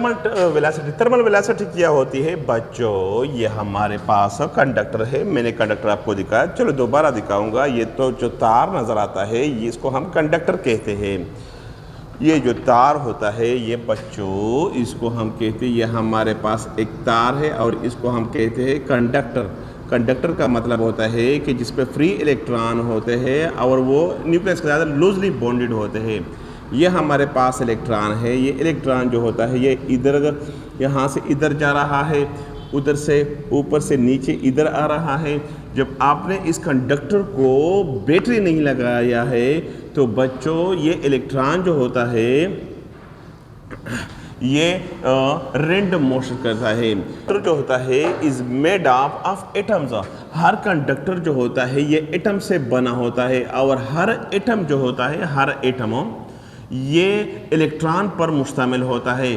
Thermal velocity क्या होती है बच्चों? ये हमारे पास कंडक्टर है, मैंने कंडक्टर आपको दिखाया, चलो दोबारा दिखाऊंगा। ये तो जो तार नज़र आता है ये इसको हम कंडक्टर कहते हैं। ये जो तार होता है ये बच्चों इसको हम कहते हैं, ये हमारे पास एक तार है और इसको हम कहते हैं कंडक्टर। कंडक्टर का मतलब होता है कि जिस पे फ्री इलेक्ट्रॉन होते हैं और वो न्यूक्लियस के ज़्यादा लूजली बॉन्डेड होते हैं। ये हमारे पास इलेक्ट्रॉन है, ये इलेक्ट्रॉन जो होता है ये इधर यहाँ से इधर जा रहा है, उधर से ऊपर से नीचे इधर आ रहा है। जब आपने इस कंडक्टर को बैटरी नहीं लगाया है तो बच्चों ये इलेक्ट्रॉन जो होता है ये रैंडम मोशन करता है। कंडक्टर जो होता है is made of atoms. Her conductor जो होता है ये एटम से बना होता है और हर एटम जो होता है, हर एटम ये इलेक्ट्रॉन पर मुश्तमिल होता है।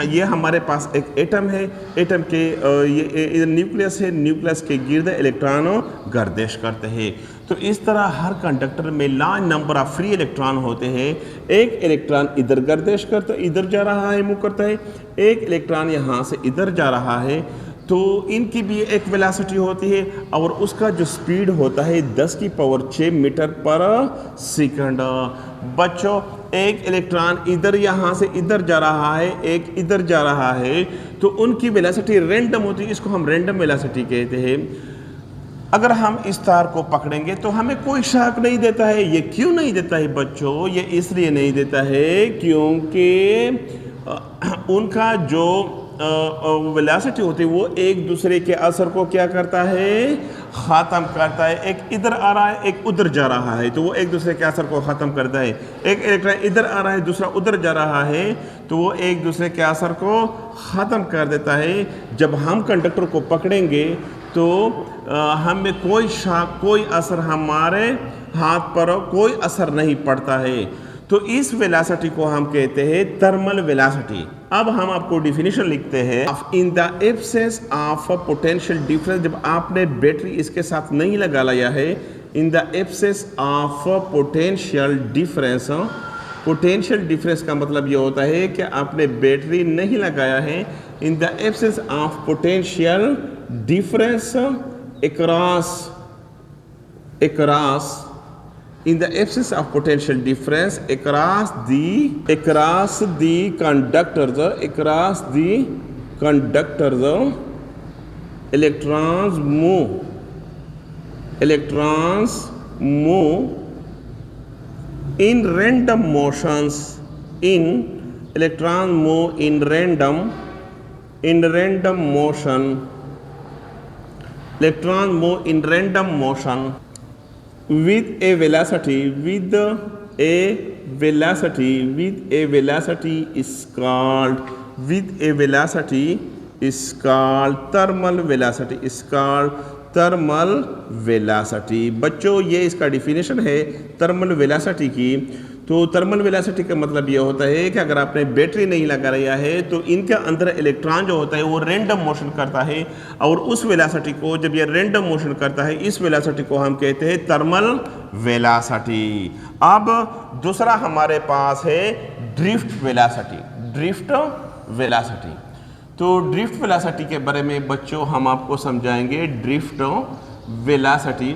ये हमारे पास एक एटम है, एटम के ये न्यूक्लियस है, न्यूक्लियस के गिर्द इलेक्ट्रॉन गर्दिश करते हैं। तो इस तरह हर कंडक्टर में large number of free electron होते हैं। एक इलेक्ट्रॉन इधर गर्दिश करता है, इधर जा रहा है, मूव करता है, एक इलेक्ट्रॉन यहाँ से इधर जा रहा है। तो इनकी भी एक वेलोसिटी होती है और उसका जो स्पीड होता है 10 की पावर 6 मीटर पर सेकंड। बच्चों एक इलेक्ट्रॉन इधर यहाँ से इधर जा रहा है, एक इधर जा रहा है, तो उनकी वेलोसिटी रैंडम होती है, इसको हम रैंडम वेलोसिटी कहते हैं। अगर हम इस तार को पकड़ेंगे तो हमें कोई शॉक नहीं देता है। ये क्यों नहीं देता है बच्चों? ये इसलिए नहीं देता है क्योंकि उनका जो वेलोसिटी होती है वो एक दूसरे के असर को क्या करता है, ख़त्म करता है। एक इधर आ रहा है, एक उधर जा रहा है, तो वो एक दूसरे के असर को ख़त्म करता है। एक इलेक्ट्रॉन इधर आ रहा है, दूसरा उधर जा रहा है, तो वो एक दूसरे के असर को ख़त्म कर देता है। जब हम कंडक्टर को पकड़ेंगे तो हमें कोई शॉक, कोई असर, हमारे हाथ पर कोई असर नहीं पड़ता है। तो इस वेलोसिटी को हम कहते हैं थर्मल वेलोसिटी। अब हम आपको डिफिनेशन लिखते हैं। इन the absence of potential difference, जब आपने बैटरी इसके साथ नहीं लगाया है, इन the absence of potential difference. Potential difference का मतलब ये होता है कि आपने बैटरी नहीं लगाया है। इन the absence of potential difference across in the absence of potential difference across the conductors electrons move in random motions electrons move in random motion. Electrons move in random motion with a velocity is called thermal velocity। बच्चों ये इसका definition है thermal velocity की। तो thermal velocity का मतलब ये होता है कि अगर आपने बैटरी नहीं लगा रहा है तो इनके अंदर इलेक्ट्रॉन जो होता है वो रैंडम मोशन करता है और उस वेलोसिटी को, जब ये रैंडम मोशन करता है, इस वेलोसिटी को हम कहते हैं थर्मल वेलोसिटी। अब दूसरा हमारे पास है ड्रिफ्ट वेलोसिटी। तो ड्रिफ्ट वेलोसिटी के बारे में बच्चों हम आपको समझाएंगे। ड्रिफ्ट वेलोसिटी,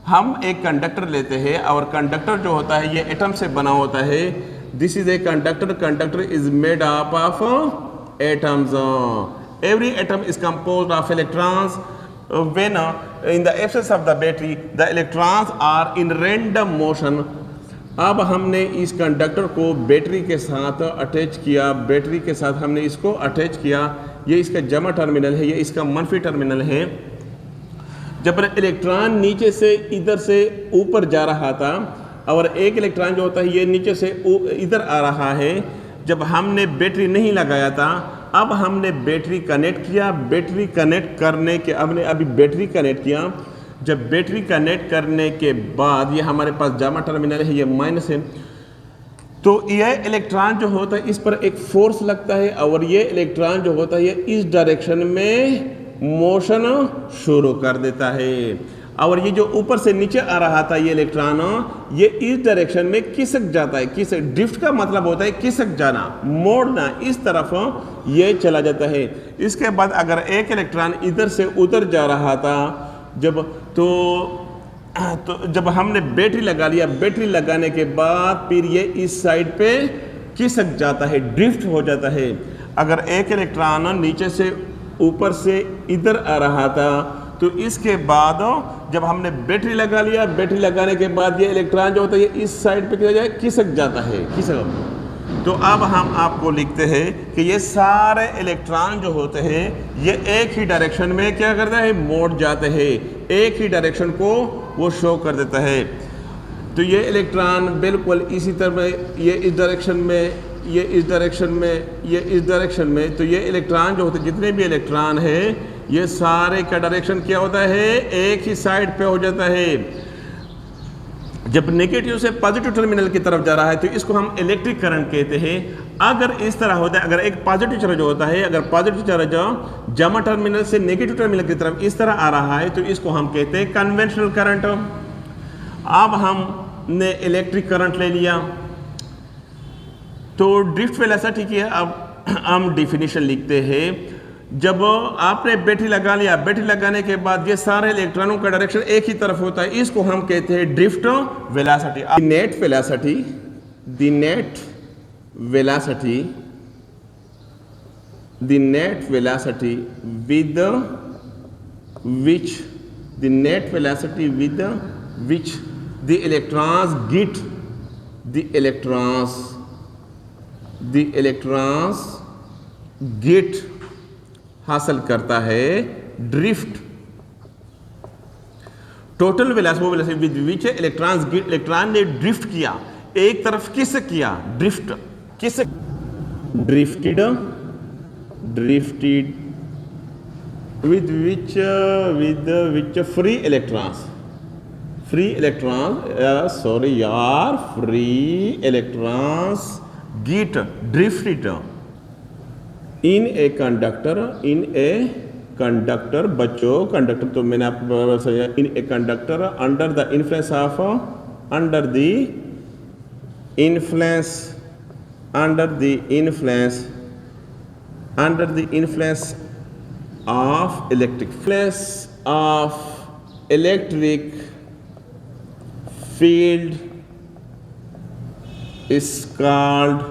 हम एक कंडक्टर लेते हैं और कंडक्टर जो होता है ये एटम से बना होता है। This is a conductor is made up of atoms. Every atom is composed of electrons. When in the absence of the battery the electrons are in random motion. अब हमने इस कंडक्टर को बैटरी के साथ अटैच किया, battery के साथ हमने इसको अटैच किया। ये इसका जमा टर्मिनल है, ये इसका मनफी टर्मिनल है। जब इलेक्ट्रॉन नीचे से इधर से ऊपर जा रहा था और एक इलेक्ट्रॉन जो होता है ये नीचे से इधर आ रहा है, जब हमने बैटरी नहीं लगाया था, अब हमने बैटरी कनेक्ट किया। बैटरी कनेक्ट करने के, हमने अभी बैटरी कनेक्ट किया। जब बैटरी कनेक्ट करने के बाद ये हमारे पास जामा टर्मिनल है, ये माइनस है, तो यह इलेक्ट्रॉन जो होता है इस पर एक फोर्स लगता है और ये इलेक्ट्रॉन जो होता है ये इस डायरेक्शन में मोशन शुरू कर देता है। और ये जो ऊपर से नीचे आ रहा था ये इलेक्ट्रॉन, ये इस डायरेक्शन में खिसक जाता है। खिसक, ड्रिफ्ट का मतलब होता है खिसक जाना, मोड़ना, इस तरफ ये चला जाता है। इसके बाद अगर एक इलेक्ट्रॉन इधर से उधर जा रहा था जब तो जब हमने बैटरी लगा लिया, बैटरी लगाने के बाद फिर ये इस साइड पे खिसक जाता है, ड्रिफ्ट हो जाता है। अगर एक इलेक्ट्रॉन नीचे से ऊपर से इधर आ रहा था तो इसके बाद जब हमने बैटरी लगा लिया, बैटरी लगाने के बाद ये इलेक्ट्रॉन जो होता है ये इस साइड पे खिसक जाता है, खिसक। तो अब हम आपको लिखते हैं कि ये सारे इलेक्ट्रॉन जो होते हैं ये एक ही डायरेक्शन में क्या करता है, मोड़ जाते हैं, एक ही डायरेक्शन को वो शो कर देता है। तो ये इलेक्ट्रॉन बिल्कुल इसी तरह, ये इस डायरेक्शन में, ये इस डायरेक्शन में, ये इस डायरेक्शन में। तो ये इलेक्ट्रॉन जो होते हैं, जितने भी इलेक्ट्रॉन है ये सारे का डायरेक्शन क्या होता है, एक ही साइड पे हो जाता है। जब नेगेटिव से पॉजिटिव टर्मिनल की तरफ जा रहा है तो इसको हम इलेक्ट्रिक करंट कहते हैं। अगर इस तरह होता है, अगर एक पॉजिटिव चार्ज होता है, अगर पॉजिटिव चार्ज जमा टर्मिनल से नेगेटिव टर्मिनल की तरफ इस तरह आ रहा है तो इसको हम कहते हैं कन्वेंशनल करंट। अब हमने इलेक्ट्रिक करंट ले लिया तो ड्रिफ्ट वेलोसिटी की अब हम डिफिनीशन लिखते हैं। जब आपने बैटरी लगा लिया, बैटरी लगाने के बाद ये सारे इलेक्ट्रॉनों का डायरेक्शन एक ही तरफ होता है, इसको हम कहते हैं drift velocity. Net velocity, the net velocity, the net velocity with which the net velocity with which the electrons get हासिल करता है drift. Total velocity with which electron ने ड्रिफ्ट किया, एक तरफ किस किया, ड्रिफ्ट, किस drifted with which free electrons get drifted in a conductor, बच्चों कंडक्टर तो मैंने आपको बताया, in a conductor under the influence of electric field is called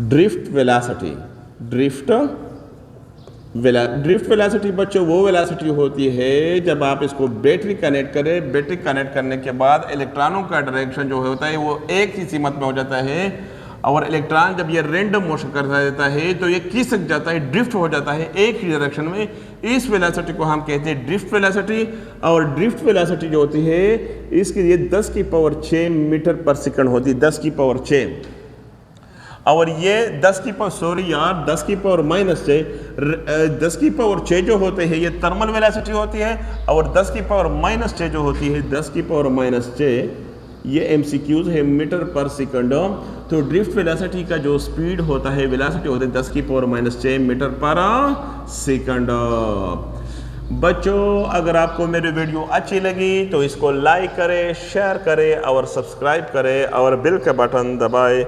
drift velocity. Drift velocity बच्चों वो वेलोसिटी होती है जब आप इसको बैटरी कनेक्ट करें, बैटरी कनेक्ट करने के बाद इलेक्ट्रॉनों का डायरेक्शन जो होता है वो एक ही सीमत में हो जाता है, और इलेक्ट्रॉन जब ये रैंडम मोशन कर देता है तो ये खिसक जाता है, ड्रिफ्ट हो जाता है एक ही डायरेक्शन में। इस वेलोसिटी को हम कहते हैं ड्रिफ्ट वेलोसिटी। और ड्रिफ्ट वेलोसिटी जो होती है इसके लिए 10 की पावर 6 मीटर पर सेकंड होती है, 10 की पावर 6। और ये 10 की पावर 6 जो होते हैं ये थर्मल वेलोसिटी होती है, और 10 की पावर -6 जो होती है, 10 की पावर -6 ये MCQs है, मीटर पर सेकंड। तो ड्रिफ्ट वेलोसिटी का जो स्पीड होता है, वेलोसिटी होती है 10 की पावर -6 मीटर पर सेकंड। बच्चों अगर आपको मेरी वीडियो अच्छी लगी तो इसको लाइक करें, शेयर करें और सब्सक्राइब करें और बेल का बटन दबाएं